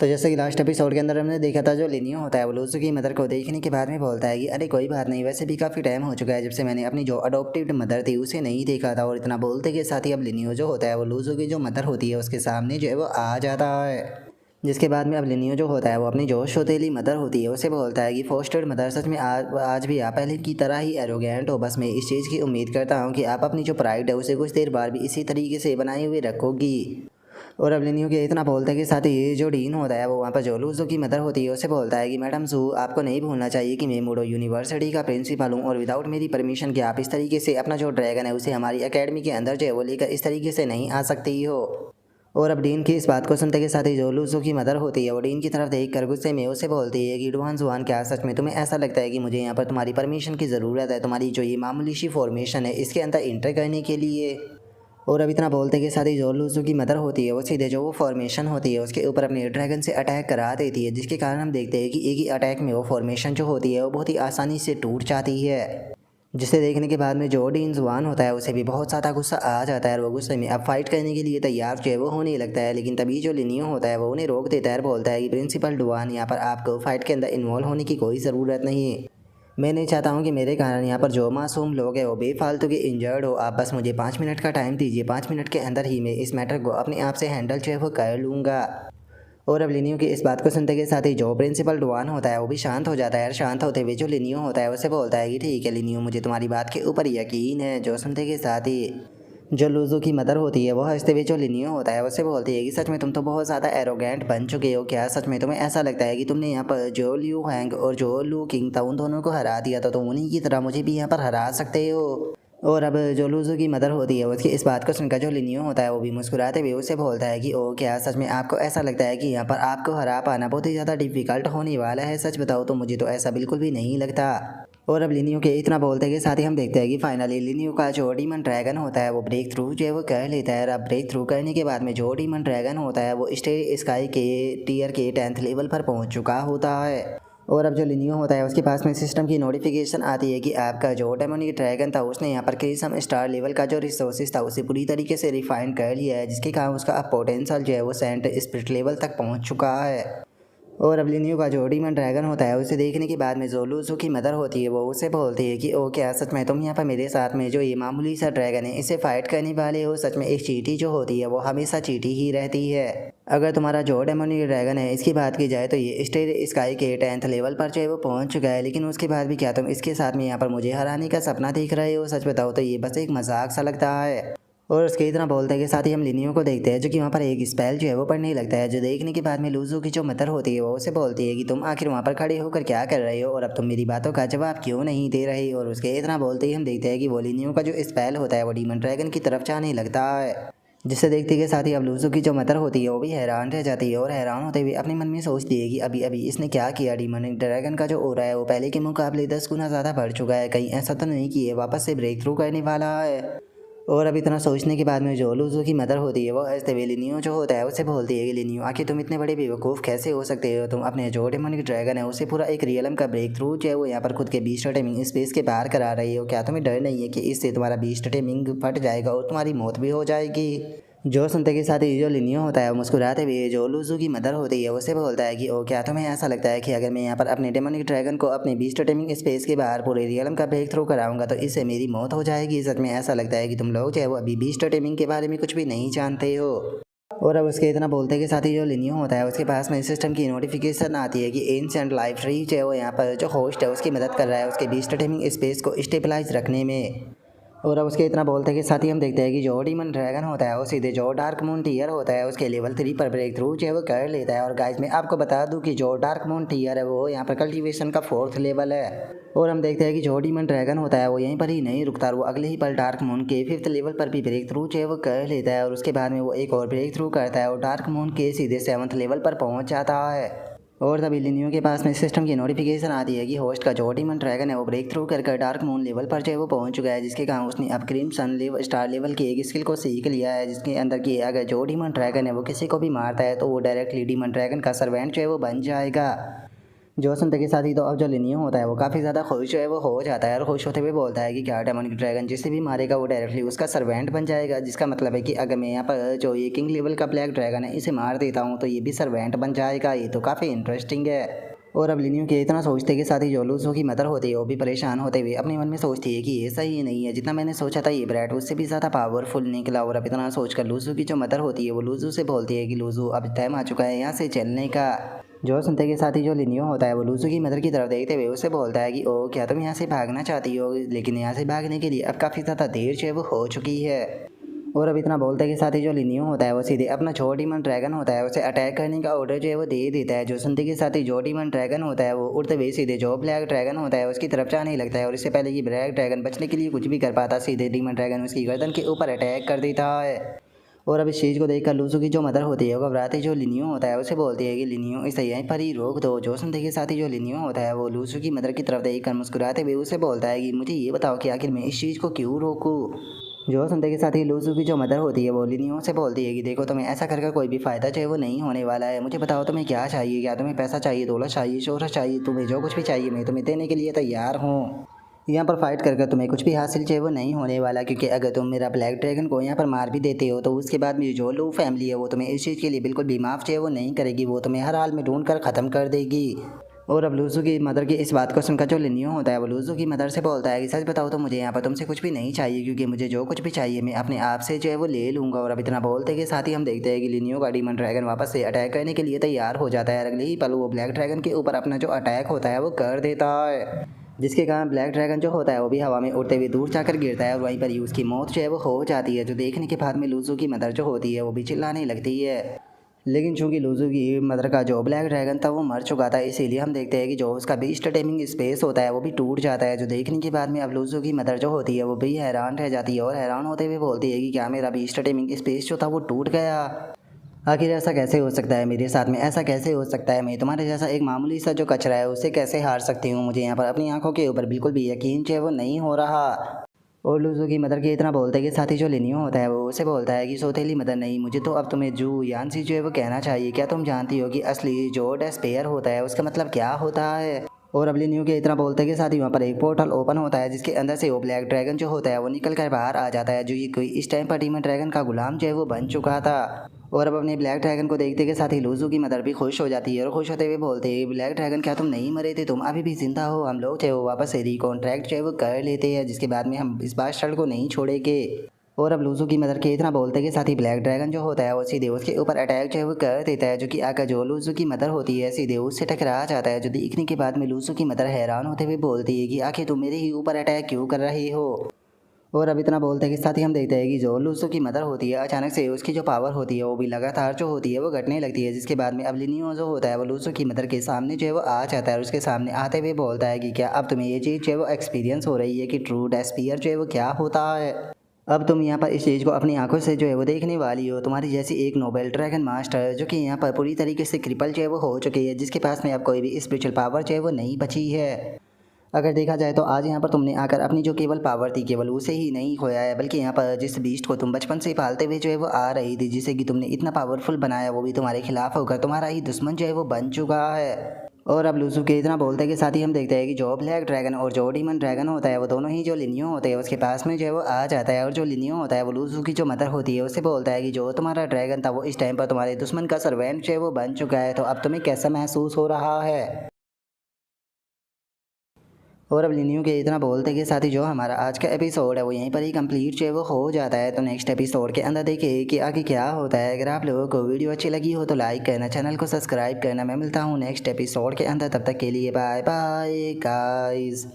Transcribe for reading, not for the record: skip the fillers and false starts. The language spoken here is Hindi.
तो जैसे कि लास्ट एपिसोड के अंदर हमने देखा था, जो लिनियो होता है वो लूजू की मदर को देखने के बाद में बोलता है कि अरे कोई बात नहीं, वैसे भी काफ़ी टाइम हो चुका है जब से मैंने अपनी जो अडोप्टेड मदर थी उसे नहीं देखा था। और इतना बोलते के साथ ही अब लिनियो जो होता है वो लूजू की जो मदर होती है उसके सामने जो है वो आ जाता है। जिसके बाद में अब लिनियो जो होता है वो अपनी जो सौतेली मदर होती है उसे बोलता है कि फोस्टर्ड मदर, सच में आज भी आप पहले की तरह ही एरोगेंट हो। बस मैं इस चीज़ की उम्मीद करता हूँ कि आप अपनी जो प्राइड है उसे कुछ देर बाद भी इसी तरीके से बनाए हुए रखोगी। और अब लिनियो के इतना बोलते के साथ ही जो डीन होता है वो वहाँ पर जो लूजो की मदर होती है उसे बोलता है कि मैडम सू, आपको नहीं भूलना चाहिए कि मैं मूडो यूनिवर्सिटी का प्रिंसिपल हूँ और विदाउट मेरी परमिशन के आप इस तरीके से अपना जो ड्रैगन है उसे हमारी एकेडमी के अंदर जो है वो लेकर इस तरीके से नहीं आ सकती हो। और अब डीन की इस बात को सुनते के साथ ही जो लूजो की मदर होती है वो डीन की तरफ देख कर गुस्से में उसे बोलती है कि डुआन जुआन, क्या सच में तुम्हें ऐसा लगता है कि मुझे यहाँ पर तुम्हारी परमिशन की ज़रूरत है तुम्हारी जो ये मामूली सी फॉर्मेशन है इसके अंदर इंटर करने के लिए? और अब इतना बोलते के साथ ही जो लूजू की मदर होती है वो सीधे जो वो फॉर्मेशन होती है उसके ऊपर अपने ड्रैगन से अटैक करा देती है, जिसके कारण हम देखते हैं कि एक ही अटैक में वो फॉर्मेशन जो होती है वो बहुत ही आसानी से टूट जाती है। जिसे देखने के बाद में जो डीन जुआन होता है उसे भी बहुत ज़्यादा गुस्सा आ जाता है और वो गुस्से में अब फाइट करने के लिए तैयार जो है वो होने लगता है। लेकिन तभी जो लिनियो होता है वो उन्हें रोक देता है और बोलता है कि प्रिंसिपल डुआन, यहाँ पर आपको फाइट के अंदर इन्वॉल्व होने की कोई ज़रूरत नहीं है। मैं नहीं चाहता हूँ कि मेरे कारण यहाँ पर जो मासूम लोग हैं वो बेफालतू के इंजर्ड हो। आप बस मुझे 5 मिनट का टाइम दीजिए, 5 मिनट के अंदर ही मैं इस मैटर को अपने आप से हैंडल जो है वो कर लूँगा। और अब लिनियो की इस बात को सुनते के साथ ही जो प्रिंसिपल डुआन होता है वो भी शांत हो जाता है और शांत होते हुए जो लिनियो होता है उसे बोलता है कि ठीक है लिनियो, मुझे तुम्हारी बात के ऊपर यकीन है। जो सुनते के साथ ही जो लूजो की मदर होती है वो हंसते हुए जो लिनियो होता है उससे बोलती है कि सच में तुम तो बहुत ज़्यादा एरोगेंट बन चुके हो। क्या सच में तुम्हें ऐसा लगता है कि तुमने यहाँ पर जो ल्यू हैंग और जो लू किंग था उन दोनों को हरा दिया था, तो उन्हीं की तरह मुझे भी यहाँ पर हरा सकते हो? और अब जो लूजो की मदर होती है उसकी इस बात को सुनकर जो लिनियो होता है वो भी मुस्कुराते हुए उससे बोलता है कि ओ क्या सच में आपको ऐसा लगता है कि यहाँ पर आपको हरा पाना बहुत ही ज़्यादा डिफ़िकल्ट होने वाला है? सच बताओ तो मुझे तो ऐसा बिल्कुल भी नहीं लगता। और अब लिनियो के इतना बोलते के साथ ही हम देखते हैं कि फाइनली लिनियो का जो डीमन ड्रैगन होता है वो ब्रेक थ्रू जो है वो कर लेता है। और अब ब्रेक थ्रू करने के बाद में जो डीमन ड्रैगन होता है वो स्टे स्काई के टीयर के 10th लेवल पर पहुंच चुका होता है। और अब जो लिनियो होता है उसके पास में सिस्टम की नोटिफिकेशन आती है कि आपका जो डेमोनिक ड्रैगन था उसने यहाँ पर क्रिसम स्टार लेवल का जो रिसोर्सेज था उसे पूरी तरीके से रिफाइन कर लिया है, जिसके कारण उसका अब पोटेंशियल जो है वो सेंट स्पिरिट लेवल तक पहुँच चुका है। और अब लिनियो का जो डीमन ड्रैगन होता है उसे देखने के बाद में जो लूजो की मदर होती है वो उसे बोलती है कि ओ क्या सच में तुम यहाँ पर मेरे साथ में जो ये मामूली सा ड्रैगन है इसे फाइट करने वाले हो? सच में एक चींटी जो होती है वो हमेशा चींटी ही रहती है। अगर तुम्हारा जो डेमोनिक ड्रैगन है इसकी बात की जाए तो ये स्टेर स्काई के 10th लेवल पर जो है वो पहुंच चुका है, लेकिन उसके बाद भी क्या तुम इसके साथ में यहाँ पर मुझे हराने का सपना देख रहे हो? सच बताओ तो ये बस एक मजाक सा लगता है। और उसके इतना बोलते के साथ ही हम लिनियो को देखते हैं जो कि वहाँ पर एक स्पेल जो है वो पढ़ने लगता है, जो देखने के बाद में लूजो की जो मदर होती है वो उसे बोलती है कि तुम आखिर वहाँ पर खड़े होकर क्या कर रहे हो और अब तुम मेरी बातों का जवाब क्यों नहीं दे रहे? और उसके इतना बोलते ही हम देखते हैं कि वो लिनियो का जो स्पेल होता है वो डीमन ड्रैगन की तरफ जाने लगता है, जिससे देखते के साथ ही अब लूजो की जो मदर होती है वो भी हैरान रह जाती है और हैरान होते हुए अपने मन में सोचती है कि अभी अभी इसने क्या किया? डीमन ड्रैगन का जो ओरा है वो पहले के मुकाबले 10 गुना ज़्यादा बढ़ चुका है, कहीं ऐसा तो नहीं कि ये वापस से ब्रेक थ्रू करने वाला है? और अब इतना सोचने के बाद में जो लूजो की मदर होती है वो हंसते हुए लिनियो जो होता है उससे बोलती है कि लिनियो, आखिर तुम इतने बड़े बेवकूफ़ कैसे हो सकते हो? तुम अपने जो डेमोनिक ड्रैगन है उसे पूरा एक रियलम का ब्रेक थ्रू जो है वो यहाँ पर खुद के बीस्ट टेमिंग स्पेस के बाहर करा रही हो। क्या तुम्हें डर नहीं है कि इससे तुम्हारा बीस्ट टेमिंग फट जाएगा और तुम्हारी मौत भी हो जाएगी? जो सुनते के साथ ही जो लिनियो होता है वो मुस्कुराते हुए जो लूजू की मदर होती है उसे बोलता है कि ओ क्या तुम्हें ऐसा लगता है कि अगर मैं यहाँ पर अपने डेमोनिक ड्रैगन को अपने बीस्ट टेमिंग स्पेस के बाहर पूरे रियलम का ब्रेक थ्रू कराऊंगा तो इससे मेरी मौत हो जाएगी? सच में ऐसा लगता है कि तुम लोग जो है वो अभी बीस्ट टेमिंग के बारे में कुछ भी नहीं जानते हो? और अब उसके इतना बोलते के साथ ही जो लिनियो होता है उसके पास में सिस्टम की नोटिफिकेशन आती है कि एंशिएंट लाइफ ट्री जो है वो यहाँ पर जो होस्ट है उसकी मदद कर रहा है उसके बीस्ट टेमिंग स्पेस को स्टेबलाइज रखने में। और अब उसके इतना बोलते के साथ ही हम देखते हैं कि जो डीमन ड्रैगन होता है वो सीधे जो डार्क मून टीयर होता है उसके लेवल 3 पर ब्रेक थ्रू जो है वो कर लेता है। और गाइस मैं आपको बता दूं कि जो डार्क मून टीयर है वो यहाँ पर कल्टीवेशन का 4th लेवल है। और हम देखते हैं कि जो डीमन ड्रैगन होता है वो यहीं पर ही नहीं रुकता, वो अगले ही पल डार्क मून के 5th लेवल पर भी ब्रेक थ्रू जो है वो कर लेता है। और उसके बाद में वो एक और ब्रेक थ्रू करता है और डार्क मून के सीधे 7th लेवल पर पहुँच जाता है। और तभी लिनियो के पास में सिस्टम की नोटिफिकेशन आती है कि होस्ट का जो डीमन ड्रैगन है वो ब्रेक थ्रू कर डार्क मून लेवल पर जो है वो पहुंच चुका है, जिसके कारण उसने अब क्रिम्सन स्टार लेवल की एक स्किल को सीख लिया है, जिसके अंदर कि अगर जो डीमन ड्रैगन है वो किसी को भी मारता है तो वो डायरेक्टली डीमन ड्रैगन का सर्वेंट जो है वो बन जाएगा। जो सुनते के साथ ही तो अब जो लिनियो होता है वो काफ़ी ज़्यादा खुश जो है वो हो जाता है और खुश होते हुए बोलता है कि क्या डेमोनिक ड्रैगन जिसे भी मारेगा वो डायरेक्टली उसका सर्वेंट बन जाएगा, जिसका मतलब है कि अगर मैं यहाँ पर जो ये किंग लेवल का ब्लैक ड्रैगन है इसे मार देता हूँ तो ये भी सर्वेंट बन जाएगा। ये तो काफ़ी इंटरेस्टिंग है। और अब लिनियो के इतना सोचते के साथ ही जो लूजो की मदर होती है वो भी परेशान होते हुए अपने मन में सोचती है कि ये सही नहीं है, जितना मैंने सोचा था ये ब्रैट उससे भी ज़्यादा पावरफुल निकला। और अब इतना सोचकर लूजो की जो मदर होती है वो लूजो से बोलती है कि लूजो अब टाइम आ चुका है यहाँ से चलने का। जो सुनते के साथ ही जो लिनियो होता है वो लूजो की मदर की तरफ देखते हुए उससे बोलता है कि ओ क्या तुम यहाँ से भागना चाहती हो, लेकिन यहाँ से भागने के लिए अब काफ़ी ज़्यादा देर जो है वो हो चुकी है। और अब इतना बोलते के साथ ही जो लिनियो होता है वो सीधे अपना जो डीमन ड्रैगन होता है उसे अटैक करने का ऑर्डर जो है वो दे देता है। जो सुनते के साथ ही जो डीमन ड्रैगन होता है वो उड़ते हुए सीधे जो ब्लैक ड्रैगन होता है उसकी तरफ जाने लगता है। और इससे पहले कि ब्लैक ड्रैगन बचने के लिए कुछ भी कर पाता, सीधे डीमन ड्रैगन उसकी गर्दन के ऊपर अटैक कर देता है। और अब इस चीज़ को देखकर लूसू की जो मदर होती है वो घबराती जो लिनियो होता है उसे बोलती है कि लिनियो इसे यहीं पर ही रोक दो। जो सुनते के साथ ही जो लिनियो होता है वो लूसू की मदर की तरफ देखकर मुस्कुराते हुए उसे बोलता है कि मुझे ये बताओ कि आखिर मैं इस चीज़ को क्यों रोकूँ। जो सुनते के साथ ही लूसू की जो मदर होती है वो लिनियो से बोलती है कि देखो तुम्हें ऐसा करके कोई भी फ़ायदा चाहे वो नहीं होने वाला है। मुझे बताओ तुम्हें क्या चाहिए, क्या तुम्हें पैसा चाहिए, दौलत चाहिए, शोहरत चाहिए, तुम्हें जो कुछ भी चाहिए मैं तुम्हें देने के लिए तैयार हूँ। यहाँ पर फाइट करके तुम्हें कुछ भी हासिल चाहिए वो नहीं होने वाला, क्योंकि अगर तुम मेरा ब्लैक ड्रैगन को यहाँ पर मार भी देते हो तो उसके बाद मेरी जो लो फैमिली है वो तुम्हें इस चीज़ के लिए बिल्कुल भी माफ़ चाहिए वो नहीं करेगी, वो तुम्हें हर हाल में ढूंढ कर ख़त्म कर देगी। और अब लूजू की मदर की इस बात को सुनकर जो लिनियो होता है वो लूजू की मदर से बोलता है कि सच बताओ तो मुझे यहाँ पर तुमसे कुछ भी नहीं चाहिए, क्योंकि मुझे जो कुछ भी चाहिए मैं अपने आप से जो है वो ले लूँगा। और अब इतना बोलते के साथ ही हम देखते हैं कि लिनियो का डीमन ड्रैगन वापस से अटैक करने के लिए तैयार हो जाता है। अगले ही पल वो ब्लैक ड्रैगन के ऊपर अपना जो अटैक होता है वो कर देता है, जिसके कारण ब्लैक ड्रैगन जो होता है वो भी हवा में उड़ते हुए दूर जाकर गिरता है और वहीं पर ही उसकी मौत जो है वो हो जाती है। जो देखने के बाद में लूजू की मदर जो होती है वो भी चिल्लाने लगती है। लेकिन चूंकि लूजू की मदर का जो ब्लैक ड्रैगन था वो मर चुका था, इसीलिए हम देखते हैं कि जो उसका बीस्ट टेमिंग स्पेस होता है वो भी टूट जाता है। जो देखने के बाद में अब लूजू की मदर जो होती है वो भी हैरान रह जाती है और हैरान होते हुए बोलती है कि क्या मेरा बीस्ट टेमिंग स्पेस जो था वो टूट गया। आखिर ऐसा कैसे हो सकता है मेरे साथ में, ऐसा कैसे हो सकता है, मैं तुम्हारे जैसा एक मामूली सा जो कचरा है उसे कैसे हार सकती हूँ। मुझे यहाँ पर अपनी आंखों के ऊपर बिल्कुल भी यकीन जो है वो नहीं हो रहा। और लूजू की मदर के इतना बोलते के साथ ही जो लिनियो होता है वो उसे बोलता है कि सौतेली मदर नहीं, मुझे तो अब तुम्हें जू यानसी जो है वो कहना चाहिए। क्या तुम जानती हो कि असली जो डेस्पेयर होता है उसका मतलब क्या होता है। और अब लिनियो के इतना बोलते के साथ ही वहाँ पर एक पोर्टल ओपन होता है, जिसके अंदर से वो ब्लैक ड्रैगन जो होता है वो निकल कर बाहर आ जाता है, जो कि कोई इस टाइम पर डीमन ड्रैगन का गुलाम जो है वो बन चुका था। और अब अपने ब्लैक ड्रैगन को देखते के साथ ही लूजू की मदर भी खुश हो जाती है और खुश होते हुए बोलते हैं ब्लैक ड्रैगन क्या तुम नहीं मरे थे, तुम अभी भी जिंदा हो, हम लोग चाहे वो वापस से रिकॉन्ट्रैक्ट चाहे वो कर लेते हैं, जिसके बाद में हम इस बादशाह को नहीं छोड़ेंगे। और अब लूजू की मदर के इतना बोलते के साथ ही ब्लैक ड्रैगन जो होता है वो सीधे उसके ऊपर अटैक जो है वो कर देता है, जो कि आकर जो लूजू की मदर होती है सीधे उससे टकरा जाता है। जो देखने के बाद में लूजू की मदर हैरान होते हुए बोलती है कि आखिर तुम मेरे ही ऊपर अटैक क्यों कर रही हो। और अब इतना बोलते के साथ ही हम देखते हैं कि जो लूसो की मदर होती है अचानक से उसकी जो पावर होती है वो भी लगातार जो होती है वो घटने लगती है, जिसके बाद में अब लिनियो जो होता है वो लूसो की मदर के सामने जो है वो आ जाता है और उसके सामने आते हुए बोलता है कि क्या अब तुम्हें ये चीज़ जो है वो एक्सपीरियंस हो रही है कि ट्रू डेस्पियर जो है वो क्या होता है। अब तुम यहाँ पर इस चीज़ को अपनी आंखों से जो है वो देखने वाली हो। तुम्हारी जैसी एक नोबेल ड्रैगन मास्टर जो कि यहाँ पर पूरी तरीके से क्रिपल जो है वो हो चुकी है, जिसके पास में अब कोई भी स्पिरिचुअल पावर जो है वो नहीं बची है। अगर देखा जाए तो आज यहाँ पर तुमने आकर अपनी जो केवल पावर थी केवल उसे ही नहीं खोया है, बल्कि यहाँ पर जिस बीस्ट को तुम बचपन से पालते हुए जो है वो आ रही थी, जिसे कि तुमने इतना पावरफुल बनाया वो भी तुम्हारे खिलाफ होकर तुम्हारा ही दुश्मन जो है वो बन चुका है। और अब लूसू के इतना बोलते के साथ ही हम देखते हैं कि जो ब्लैक ड्रैगन और जो डीमन ड्रैगन होता है वो दोनों ही जो लिनियो होते हैं उसके पास में जो है वो आ जाता है। और जो लिनियो होता है वो लूसू की जो मदर होती है उससे बोलता है कि जो तुम्हारा ड्रैगन था वो इस टाइम पर तुम्हारे दुश्मन का सर्वेंट जो है वो बन चुका है, तो अब तुम्हें कैसा महसूस हो रहा है। और अब लिनियो के इतना बोलते के साथ ही जो हमारा आज का एपिसोड है वो यहीं पर ही कंप्लीट जो है वो हो जाता है। तो नेक्स्ट एपिसोड के अंदर देखिए कि आगे क्या होता है। अगर आप लोगों को वीडियो अच्छी लगी हो तो लाइक करना, चैनल को सब्सक्राइब करना। मैं मिलता हूँ नेक्स्ट एपिसोड के अंदर, तब तक के लिए बाय बाय गाइस।